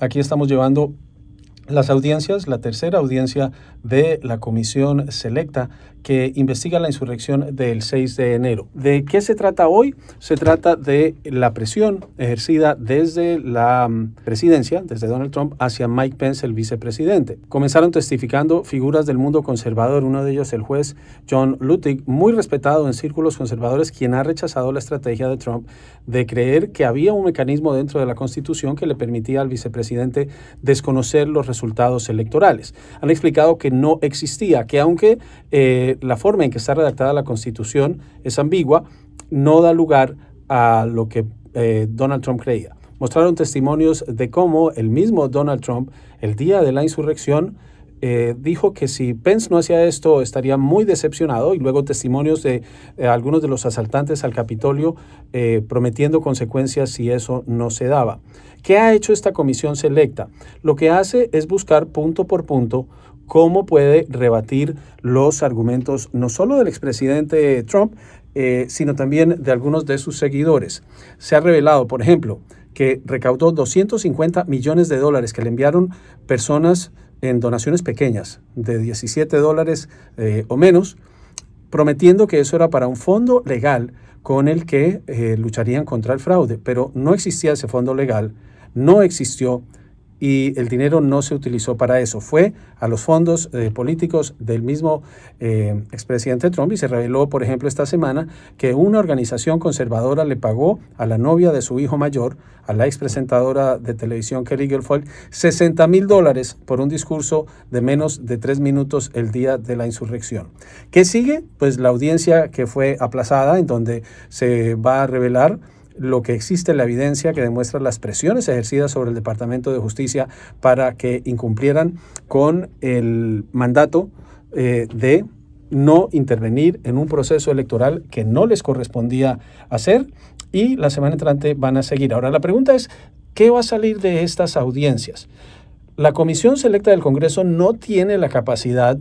aquí estamos llevando las audiencias, la tercera audiencia de la comisión selecta que investiga la insurrección del 6 de enero. ¿De qué se trata hoy? Se trata de la presión ejercida desde la presidencia, desde Donald Trump, hacia Mike Pence, el vicepresidente. Comenzaron testificando figuras del mundo conservador, uno de ellos el juez John Luttig, muy respetado en círculos conservadores, quien ha rechazado la estrategia de Trump de creer que había un mecanismo dentro de la Constitución que le permitía al vicepresidente desconocer los resultados electorales. Han explicado que no existía, que aunque la forma en que está redactada la Constitución es ambigua, no da lugar a lo que Donald Trump creía. Mostraron testimonios de cómo el mismo Donald Trump, el día de la insurrección, dijo que si Pence no hacía esto estaría muy decepcionado, y luego testimonios de algunos de los asaltantes al Capitolio prometiendo consecuencias si eso no se daba. ¿Qué ha hecho esta comisión selecta? Lo que hace es buscar punto por punto cómo puede rebatir los argumentos no solo del expresidente Trump, sino también de algunos de sus seguidores. Se ha revelado, por ejemplo, que recaudó $250 millones que le enviaron personas en donaciones pequeñas de $17 o menos, prometiendo que eso era para un fondo legal con el que lucharían contra el fraude, pero no existía ese fondo legal, no existió, y el dinero no se utilizó para eso. Fue a los fondos políticos del mismo expresidente Trump, y se reveló, por ejemplo, esta semana que una organización conservadora le pagó a la novia de su hijo mayor, a la expresentadora de televisión Kelly Guilfoyle, $60,000 por un discurso de menos de 3 minutos el día de la insurrección. ¿Qué sigue? Pues la audiencia que fue aplazada, en donde se va a revelar lo que existe, la evidencia que demuestra las presiones ejercidas sobre el Departamento de Justicia para que incumplieran con el mandato de no intervenir en un proceso electoral que no les correspondía hacer, y la semana entrante van a seguir. Ahora, la pregunta es, ¿qué va a salir de estas audiencias? La Comisión Selecta del Congreso no tiene la capacidad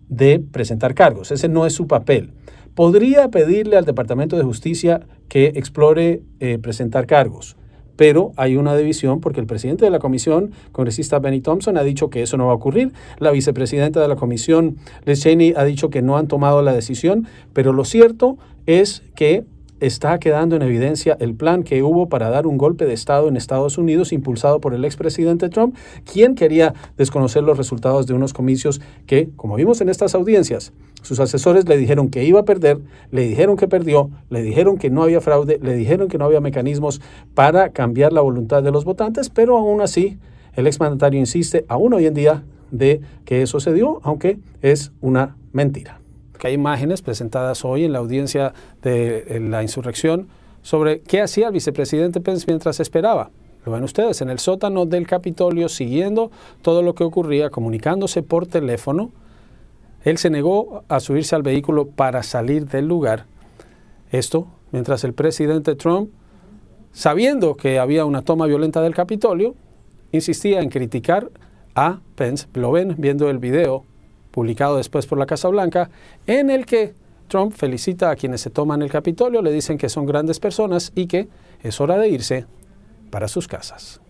de presentar cargos, ese no es su papel. Podría pedirle al Departamento de Justicia que explore presentar cargos, pero hay una división porque el presidente de la comisión, congresista Benny Thompson, ha dicho que eso no va a ocurrir. La vicepresidenta de la comisión, Liz Cheney, ha dicho que no han tomado la decisión, pero lo cierto es que está quedando en evidencia el plan que hubo para dar un golpe de Estado en Estados Unidos, impulsado por el expresidente Trump, quien quería desconocer los resultados de unos comicios que, como vimos en estas audiencias, sus asesores le dijeron que iba a perder, le dijeron que perdió, le dijeron que no había fraude, le dijeron que no había mecanismos para cambiar la voluntad de los votantes, pero aún así el exmandatario insiste, aún hoy en día, de que eso se dio, aunque es una mentira. Que hay imágenes presentadas hoy en la audiencia de la insurrección sobre qué hacía el vicepresidente Pence mientras esperaba. Lo ven ustedes en el sótano del Capitolio, siguiendo todo lo que ocurría, comunicándose por teléfono. Él se negó a subirse al vehículo para salir del lugar. Esto mientras el presidente Trump, sabiendo que había una toma violenta del Capitolio, insistía en criticar a Pence. Lo ven viendo el video publicado después por la Casa Blanca, en el que Trump felicita a quienes se toman el Capitolio, le dicen que son grandes personas y que es hora de irse para sus casas.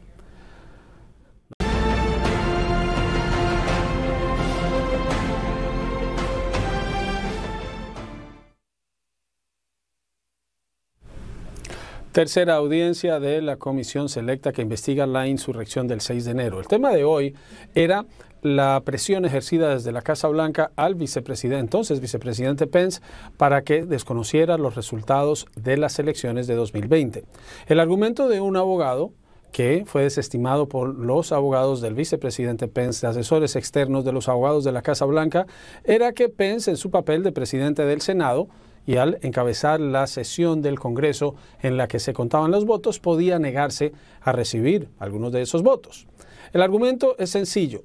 Tercera audiencia de la comisión selecta que investiga la insurrección del 6 de enero. El tema de hoy era la presión ejercida desde la Casa Blanca al vicepresidente, entonces vicepresidente Pence, para que desconociera los resultados de las elecciones de 2020. El argumento de un abogado que fue desestimado por los abogados del vicepresidente Pence, de asesores externos de los abogados de la Casa Blanca, era que Pence, en su papel de presidente del Senado, y al encabezar la sesión del Congreso en la que se contaban los votos, podía negarse a recibir algunos de esos votos. El argumento es sencillo.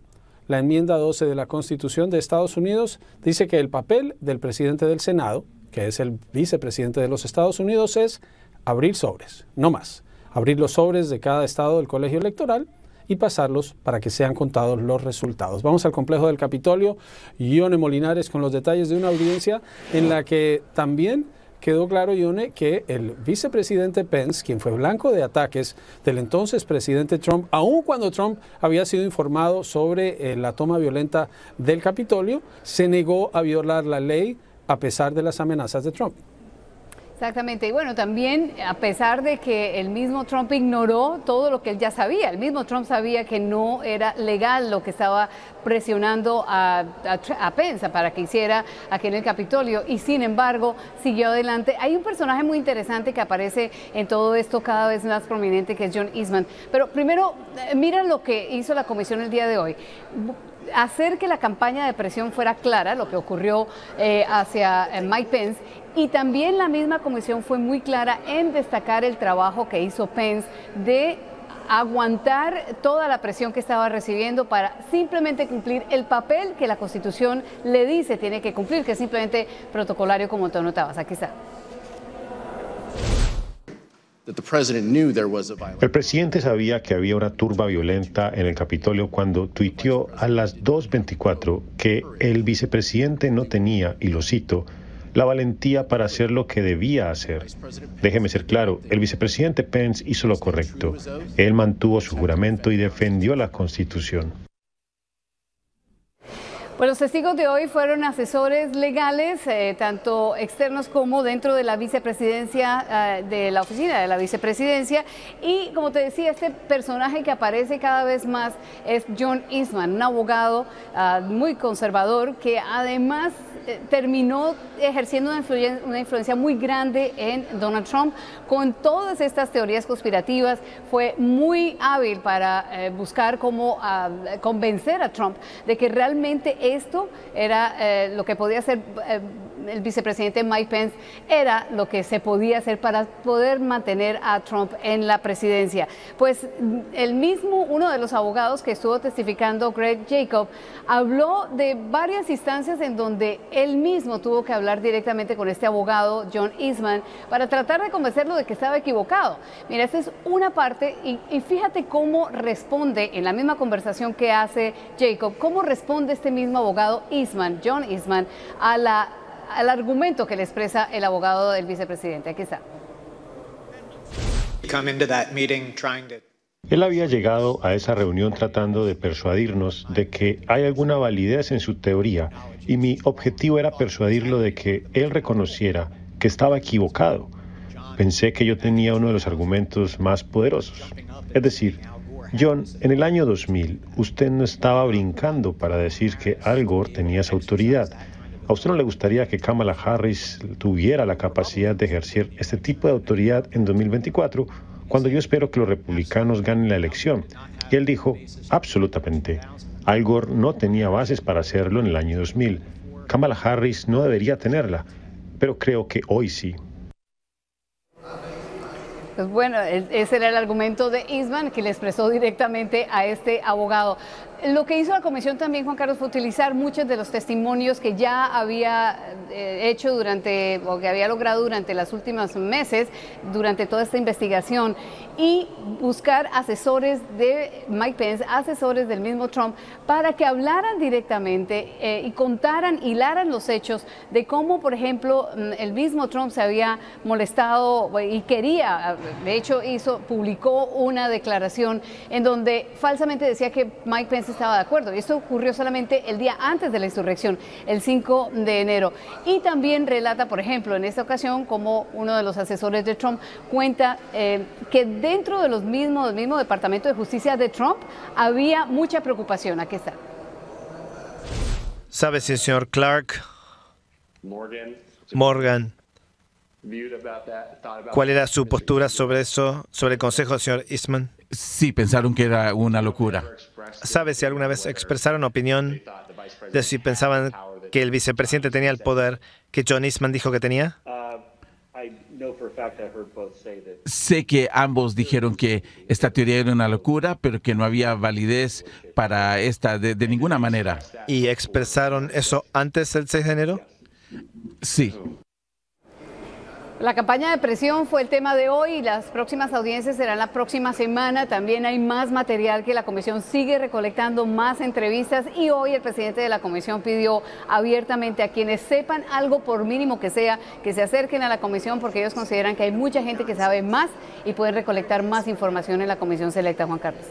La enmienda 12 de la Constitución de Estados Unidos dice que el papel del presidente del Senado, que es el vicepresidente de los Estados Unidos, es abrir sobres, no más. Abrir los sobres de cada estado del colegio electoral y pasarlos para que sean contados los resultados. Vamos al complejo del Capitolio. Ione Molinares con los detalles de una audiencia en la que también quedó claro, Yone, que el vicepresidente Pence, quien fue blanco de ataques del entonces presidente Trump, aun cuando Trump había sido informado sobre la toma violenta del Capitolio, se negó a violar la ley a pesar de las amenazas de Trump. Exactamente, y bueno, también a pesar de que el mismo Trump ignoró todo lo que él ya sabía, el mismo Trump sabía que no era legal lo que estaba presionando a Pence para que hiciera aquí en el Capitolio, y sin embargo siguió adelante. Hay un personaje muy interesante que aparece en todo esto cada vez más prominente, que es John Eastman, pero primero mira lo que hizo la comisión el día de hoy. Hacer que la campaña de presión fuera clara, lo que ocurrió hacia Mike Pence, y también la misma comisión fue muy clara en destacar el trabajo que hizo Pence de aguantar toda la presión que estaba recibiendo para simplemente cumplir el papel que la Constitución le dice tiene que cumplir, que es simplemente protocolario, como tú notabas. Aquí está. El presidente sabía que había una turba violenta en el Capitolio cuando tuiteó a las 2:24 que el vicepresidente no tenía, y lo cito, la valentía para hacer lo que debía hacer. Déjeme ser claro, el vicepresidente Pence hizo lo correcto. Él mantuvo su juramento y defendió la Constitución. Pues los testigos de hoy fueron asesores legales, tanto externos como dentro de la vicepresidencia, de la oficina de la vicepresidencia. Y como te decía, este personaje que aparece cada vez más es John Eastman, un abogado muy conservador que además terminó ejerciendo una influencia muy grande en Donald Trump con todas estas teorías conspirativas. Fue muy hábil para buscar cómo convencer a Trump de que realmente esto era lo que podía hacer el vicepresidente Mike Pence, era lo que se podía hacer para poder mantener a Trump en la presidencia. Pues uno de los abogados que estuvo testificando, Greg Jacob, habló de varias instancias en donde él mismo tuvo que hablar directamente con este abogado, John Eastman, para tratar de convencerlo de que estaba equivocado. Mira, esta es una parte y fíjate cómo responde en la misma conversación que hace Jacob, cómo responde este mismo abogado Eastman, John Eastman, al argumento que le expresa el abogado del vicepresidente. Aquí está. Él había llegado a esa reunión tratando de persuadirnos de que hay alguna validez en su teoría, y mi objetivo era persuadirlo de que él reconociera que estaba equivocado. Pensé que yo tenía uno de los argumentos más poderosos. Es decir, John, en el año 2000, usted no estaba brincando para decir que Al Gore tenía esa autoridad. ¿A usted no le gustaría que Kamala Harris tuviera la capacidad de ejercer este tipo de autoridad en 2024, cuando yo espero que los republicanos ganen la elección? Y él dijo, absolutamente. Al Gore no tenía bases para hacerlo en el año 2000. Kamala Harris no debería tenerla, pero creo que hoy sí. Pues bueno, ese era el argumento de Eastman, que le expresó directamente a este abogado. Lo que hizo la comisión también, Juan Carlos, fue utilizar muchos de los testimonios que ya había hecho o que había logrado durante los últimos meses, durante toda esta investigación, y buscar asesores de Mike Pence, asesores del mismo Trump, para que hablaran directamente y contaran, hilaran los hechos de cómo, por ejemplo, el mismo Trump se había molestado y quería, de hecho publicó una declaración en donde falsamente decía que Mike Pence estaba de acuerdo, y esto ocurrió solamente el día antes de la insurrección, el 5 de enero. Y también relata, por ejemplo, en esta ocasión, como uno de los asesores de Trump cuenta que dentro del mismo Departamento de Justicia de Trump había mucha preocupación. Aquí está. ¿Sabe si el señor Clark Morgan, cuál era su postura sobre eso, sobre el consejo del señor Eastman? Sí, pensaron que era una locura. ¿Sabe si alguna vez expresaron opinión de si pensaban que el vicepresidente tenía el poder que John Eastman dijo que tenía? Sé que ambos dijeron que esta teoría era una locura, pero que no había validez para esta de ninguna manera. ¿Y expresaron eso antes del 6 de enero? Sí. La campaña de presión fue el tema de hoy y las próximas audiencias serán la próxima semana. También hay más material que la comisión sigue recolectando, más entrevistas, y hoy el presidente de la comisión pidió abiertamente a quienes sepan algo, por mínimo que sea, que se acerquen a la comisión, porque ellos consideran que hay mucha gente que sabe más y pueden recolectar más información en la comisión selecta. Juan Carlos.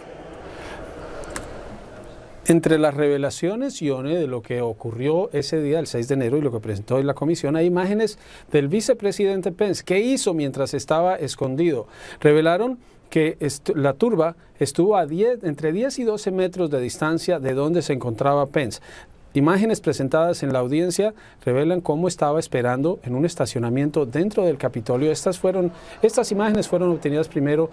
Entre las revelaciones, Ione, de lo que ocurrió ese día, el 6 de enero, y lo que presentó hoy la comisión, hay imágenes del vicepresidente Pence. ¿Qué hizo mientras estaba escondido? Revelaron que la turba estuvo a entre 10 y 12 metros de distancia de donde se encontraba Pence. Imágenes presentadas en la audiencia revelan cómo estaba esperando en un estacionamiento dentro del Capitolio. Estas imágenes fueron obtenidas primero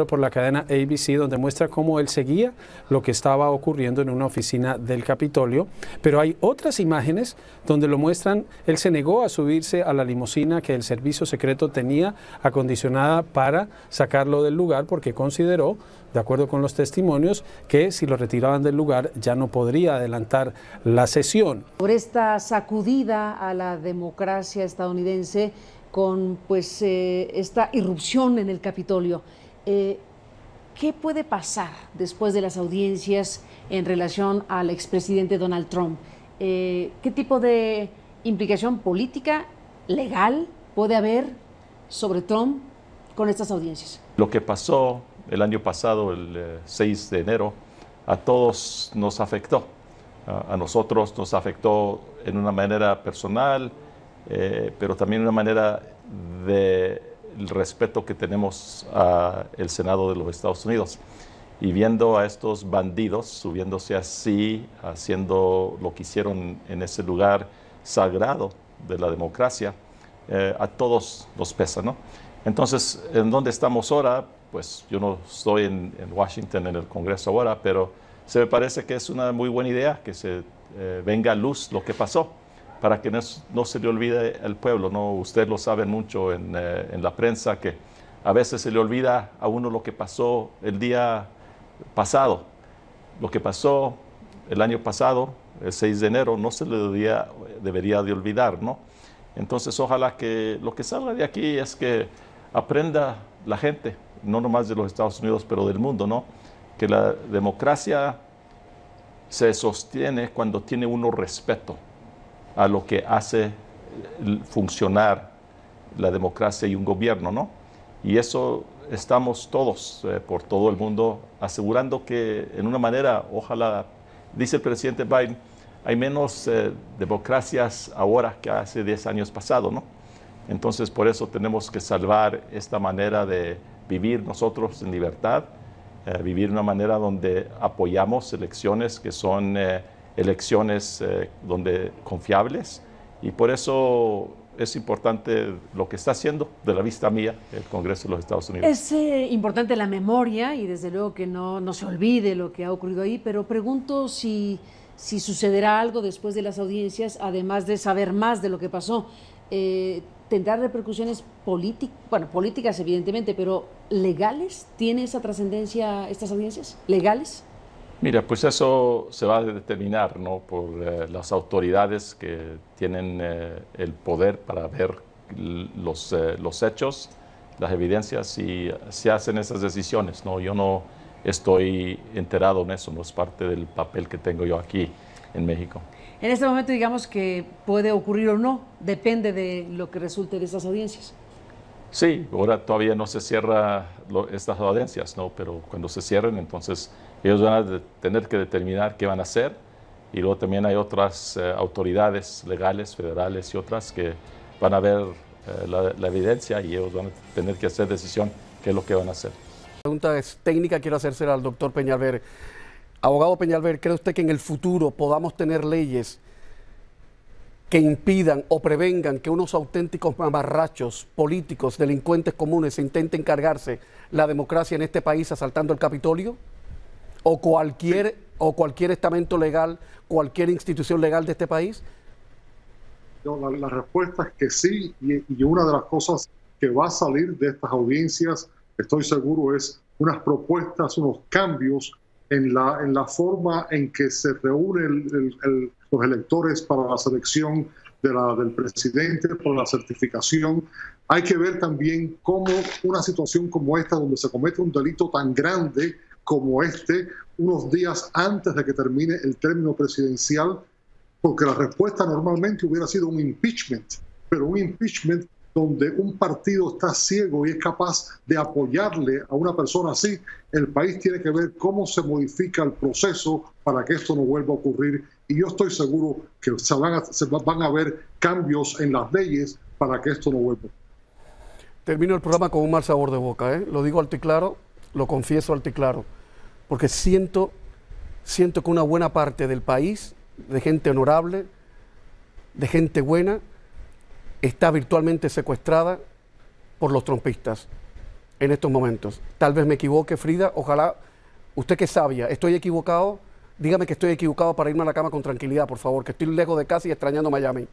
por la cadena ABC, donde muestra cómo él seguía lo que estaba ocurriendo en una oficina del Capitolio. Pero hay otras imágenes donde lo muestran. Él se negó a subirse a la limusina que el servicio secreto tenía acondicionada para sacarlo del lugar, porque consideró, de acuerdo con los testimonios, que si lo retiraban del lugar ya no podría adelantar la sesión. Por esta sacudida a la democracia estadounidense con esta irrupción en el Capitolio, ¿qué puede pasar después de las audiencias en relación al expresidente Donald Trump? ¿Qué tipo de implicación política, legal, puede haber sobre Trump con estas audiencias? Lo que pasó el año pasado, el 6 de enero, a todos nos afectó. A nosotros nos afectó en una manera personal, pero también en una manera del respeto que tenemos al Senado de los Estados Unidos. Y viendo a estos bandidos subiéndose así, haciendo lo que hicieron en ese lugar sagrado de la democracia, a todos nos pesa, ¿no? Entonces, ¿en dónde estamos ahora? Pues yo no estoy en Washington, en el Congreso ahora, pero se me parece que es una muy buena idea que se venga a luz lo que pasó, para que no se le olvide al pueblo, ¿no? Ustedes lo saben mucho en la prensa, que a veces se le olvida a uno lo que pasó el día pasado. Lo que pasó el año pasado, el 6 de enero, no se le debería de olvidar, ¿no? Entonces, ojalá que lo que salga de aquí es que aprenda la gente, no nomás de los Estados Unidos, pero del mundo, ¿no? Que la democracia se sostiene cuando tiene uno respeto a lo que hace funcionar la democracia y un gobierno, ¿no? Y eso estamos todos por todo el mundo asegurando que en una manera, ojalá, dice el presidente Biden, hay menos democracias ahora que hace 10 años pasado, ¿no? Entonces, por eso tenemos que salvar esta manera de vivir nosotros en libertad, vivir de una manera donde apoyamos elecciones que son elecciones donde confiables, y por eso es importante lo que está haciendo, de la vista mía, el Congreso de los Estados Unidos. Es importante la memoria y desde luego que no se olvide lo que ha ocurrido ahí, pero pregunto si sucederá algo después de las audiencias, además de saber más de lo que pasó. ¿Tendrá repercusiones políticas evidentemente, pero legales? ¿Tiene esa trascendencia estas audiencias? ¿Legales? Mira, pues eso se va a determinar, ¿no? Por las autoridades que tienen el poder para ver los hechos, las evidencias, y se hacen esas decisiones, ¿no? Yo no estoy enterado en eso, no es parte del papel que tengo yo aquí en México. En este momento, digamos que puede ocurrir o no, depende de lo que resulte de estas audiencias. Sí, ahora todavía no se cierran estas audiencias, ¿no? Pero cuando se cierren, entonces ellos van a tener que determinar qué van a hacer, y luego también hay otras autoridades legales, federales y otras que van a ver la evidencia, y ellos van a tener que hacer decisión qué es lo que van a hacer. La pregunta es técnica, quiero hacérsela al doctor Peñalver. Abogado Peñalver, ¿cree usted que en el futuro podamos tener leyes que impidan o prevengan que unos auténticos mamarrachos políticos, delincuentes comunes, intenten cargarse la democracia en este país asaltando el Capitolio? ¿O cualquier estamento legal, cualquier institución legal de este país? La respuesta es que sí, y una de las cosas que va a salir de estas audiencias, estoy seguro, es unas propuestas, unos cambios en la forma en que se reúnen los electores para la selección del presidente por la certificación. Hay que ver también cómo una situación como esta, donde se comete un delito tan grande como este, unos días antes de que termine el término presidencial, porque la respuesta normalmente hubiera sido un impeachment, pero un impeachment donde un partido está ciego y es capaz de apoyarle a una persona así, el país tiene que ver cómo se modifica el proceso para que esto no vuelva a ocurrir. Y yo estoy seguro que van a haber cambios en las leyes para que esto no vuelva a ocurrir. Termino el programa con un mal sabor de boca, ¿eh? Lo digo alto y claro, lo confieso alto y claro, porque siento que una buena parte del país, de gente honorable, de gente buena, está virtualmente secuestrada por los trumpistas en estos momentos. Tal vez me equivoque, Frida, ojalá, usted que es sabia, ¿estoy equivocado? Dígame que estoy equivocado para irme a la cama con tranquilidad, por favor, que estoy lejos de casa y extrañando Miami.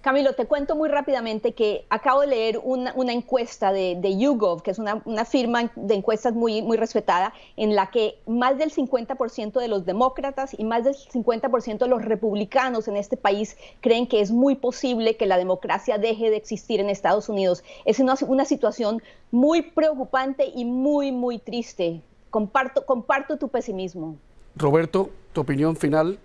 Camilo, te cuento muy rápidamente que acabo de leer una encuesta de YouGov, que es una firma de encuestas muy respetada, en la que más del 50% de los demócratas y más del 50% de los republicanos en este país creen que es muy posible que la democracia deje de existir en Estados Unidos. Es una situación muy preocupante y muy triste. Comparto tu pesimismo. Roberto, tu opinión final.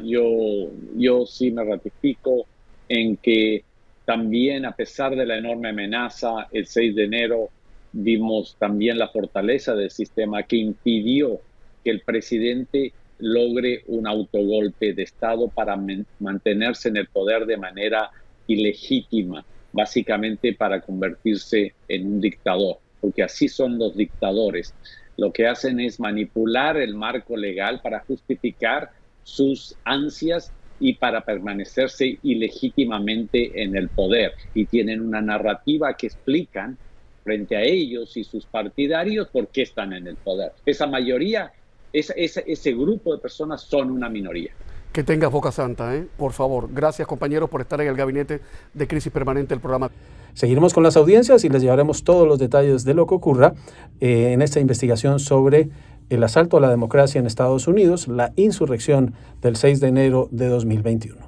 Yo sí me ratifico en que también, a pesar de la enorme amenaza, el 6 de enero vimos también la fortaleza del sistema que impidió que el presidente logre un autogolpe de Estado para mantenerse en el poder de manera ilegítima, básicamente para convertirse en un dictador, porque así son los dictadores. Lo que hacen es manipular el marco legal para justificar sus ansias y para permanecerse ilegítimamente en el poder. Y tienen una narrativa que explican frente a ellos y sus partidarios por qué están en el poder. Esa mayoría, ese grupo de personas son una minoría. Que tengas boca santa, por favor. Gracias, compañeros, por estar en el gabinete de crisis permanente del programa. Seguiremos con las audiencias y les llevaremos todos los detalles de lo que ocurra en esta investigación sobre el asalto a la democracia en Estados Unidos, la insurrección del 6 de enero de 2021.